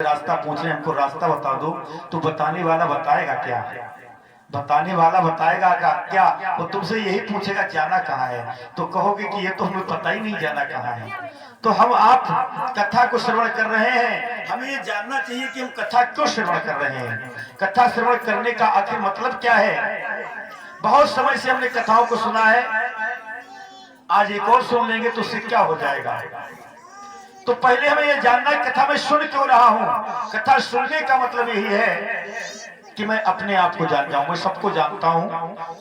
रास्ता पूछ रहे हैं, हमको रास्ता बता दो। तो बताने वाला बताएगा क्या? बताने वाला बताएगा क्या? वो तुमसे यही पूछेगा जाना कहाँ है, तो कहोगे कि ये तो हमें पता ही नहीं जाना कहाँ है। तो हम आप कथा को श्रवण कर रहे हैं, हमें ये जानना चाहिए कि हम कथा क्यों श्रवण कर रहे हैं। कथा श्रवण करने का आखिर मतलब क्या है? बहुत समय से हमने कथाओं को सुना है, आज एक और सुन लेंगे तो उससे क्या हो जाएगा। तो पहले हमें यह जानना है कथा में सुन क्यों रहा हूं। कथा सुनने का मतलब यही है कि मैं अपने आप को जान जाऊं। मैं सबको जानता हूं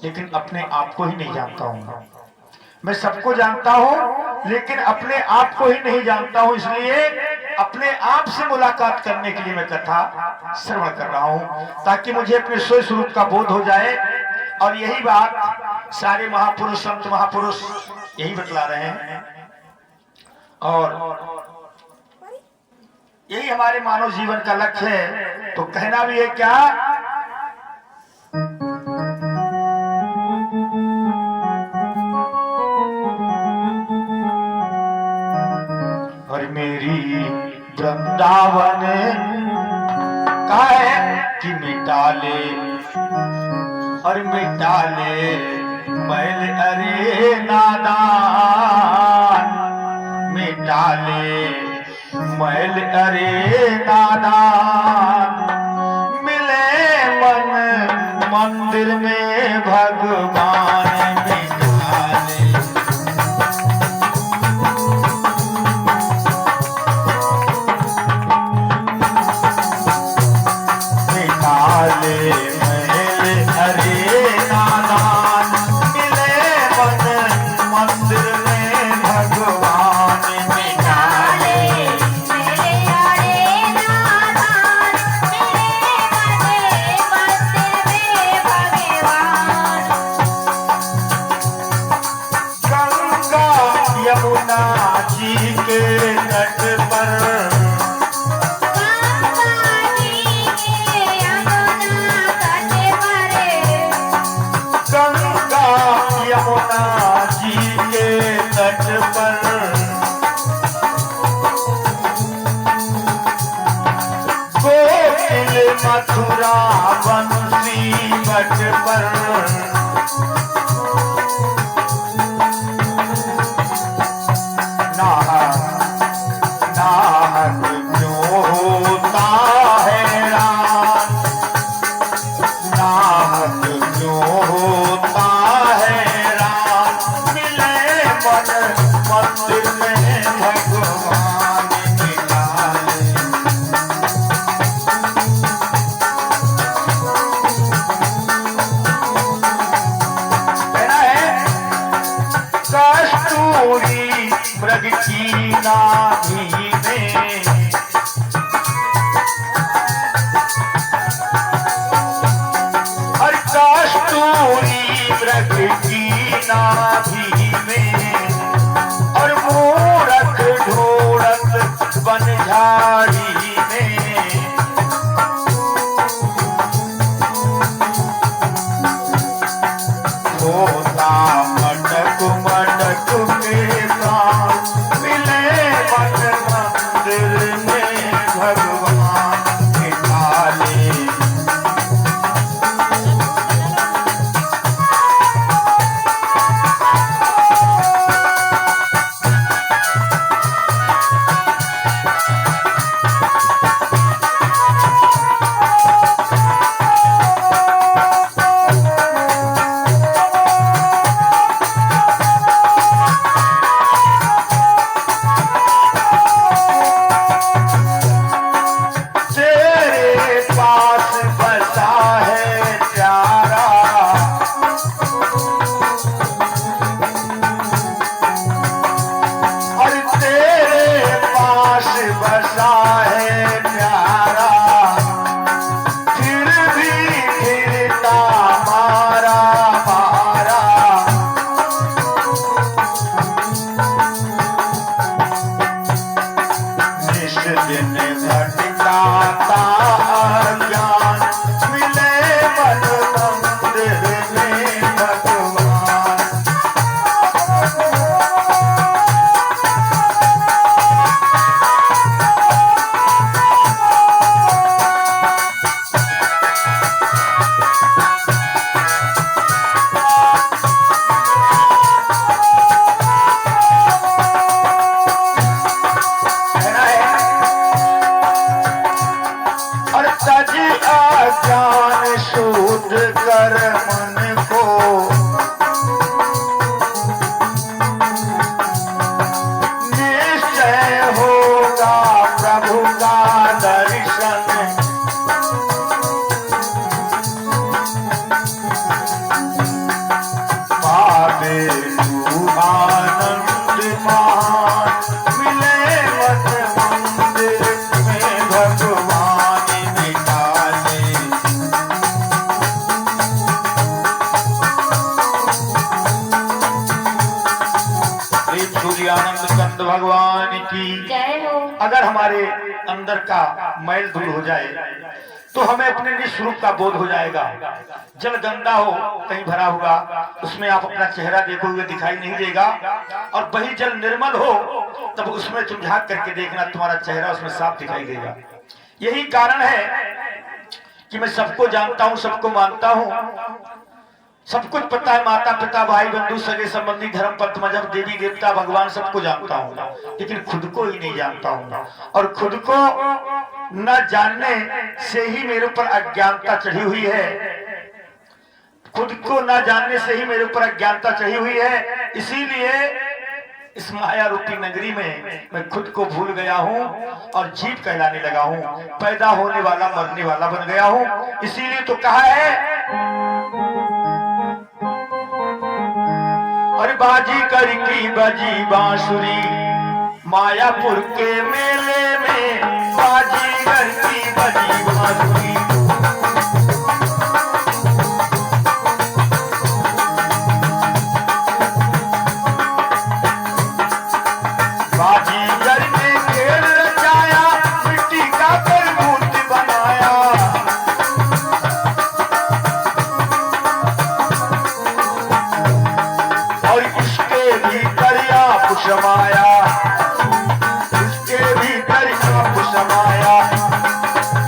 लेकिन अपने आप को ही नहीं जानता हूं। मैं सबको जानता हूं लेकिन अपने आप को ही नहीं जानता हूं। इसलिए अपने आप से मुलाकात करने के लिए मैं कथा श्रवण कर रहा हूं, ताकि मुझे अपने स्वयं स्वरूप का बोध हो जाए। और यही बात सारे महापुरुष, संत महापुरुष यही बतला रहे हैं, और यही हमारे मानव जीवन का लक्ष्य है। तो कहना भी है क्या? और मेरी वृंदावन का है कि मिटा ले, और मिटा ले मैल अरे नादान, मिटा ले मैल अरे नादान। मिले मन मंदिर में भगवान, मिटा ले। मिटा ले मैल अरे नादान, मिले मन मंदिर में भगवान, मिटा यमुना जी के तट पर, गंगा यमुना जी के तट पर, गोकुल मथुरा बंसी बट पर, नाहक क्यों होता हैरान, नाहक क्यों होता हैरान। मिले मन मंदिर में भगवान, मिटा ले। कहना है कस्तूरी मृग की नाभि में, हर कस्तूरी मृग की नाभि में, और मूरख ढोड़त बनझाड़ी में। होता मटक मटक के प्राण, मिले मन मंदिर में भगवान, मिटा ले। दिन भटकाता अज्ञान, मिले मन मंदिर में भगवान। दर्शन पावे तू आनंद मान, मिले मत मंदिर में भगवान निकाले। सूर्यानंद कंद भगवान की जय हो। अगर हमारे अंदर का मैल दूर हो जाए तो हमें अपने निस्वरूप का बोध हो जाएगा। जल गंदा हो कहीं भरा हुआ, उसमें आप अपना चेहरा देखोगे दिखाई नहीं देगा, और वही जल निर्मल हो तब उसमें तुम झांक करके देखना, तुम्हारा चेहरा उसमें साफ दिखाई देगा। यही कारण है कि मैं सबको जानता हूं, सबको मानता हूं, सब कुछ पता है, माता पिता भाई बंधु सगे संबंधी धर्म पंथ मजहब देवी देवता भगवान सबको जानता हूँ, लेकिन खुद को ही नहीं जानता हूँ। और खुद को न जानने से ही मेरे ऊपर अज्ञानता चढ़ी हुई है। खुद को न जानने से ही मेरे ऊपर अज्ञानता चढ़ी हुई है। इसीलिए इस माया रूपी नगरी में मैं खुद को भूल गया हूँ और जीव कहलाने लगा हूँ, पैदा होने वाला मरने वाला बन गया हूँ। इसीलिए तो कहा है और बाजी करकी बजी बांसुरी, मायापुर के मेले में बाजी करकी बजी बांसुरी। बाजीगर ने खेल रचाया, मिट्टी का तरबूज बनाया। और इसके भीतर आप समाया, उसके भीतर आप समाया,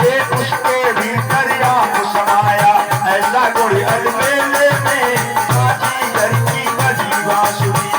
ये उसके भीतर आप समाया। ऐसा कोई अलमेले में बाजीगर की बजी बांसुरी।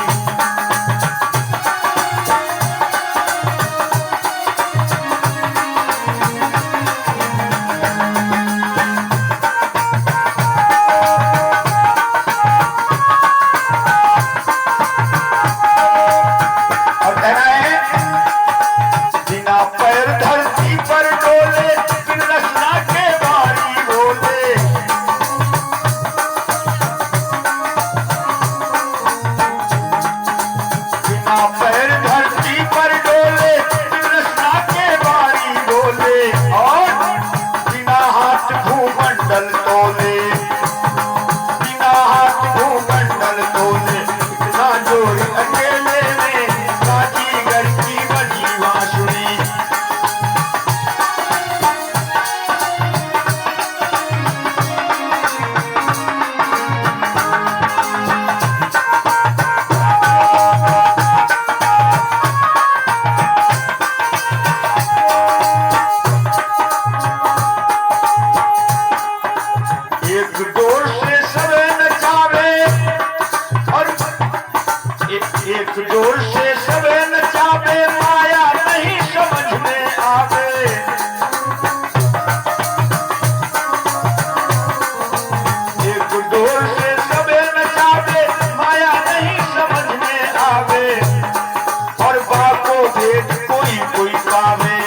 एक जोर से सबे नचावे, माया नहीं समझ में आवे। एक जोर से सबे नचावे, माया नहीं समझ में आवे। और बाको भेद कोई कोई पावे,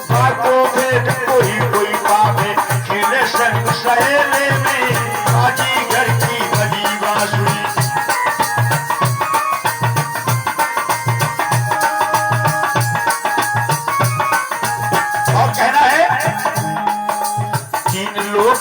बाको भेद कोई कोई पावे। खेले संग सहेले में बाजीगर की बजी बांसुरी। लोग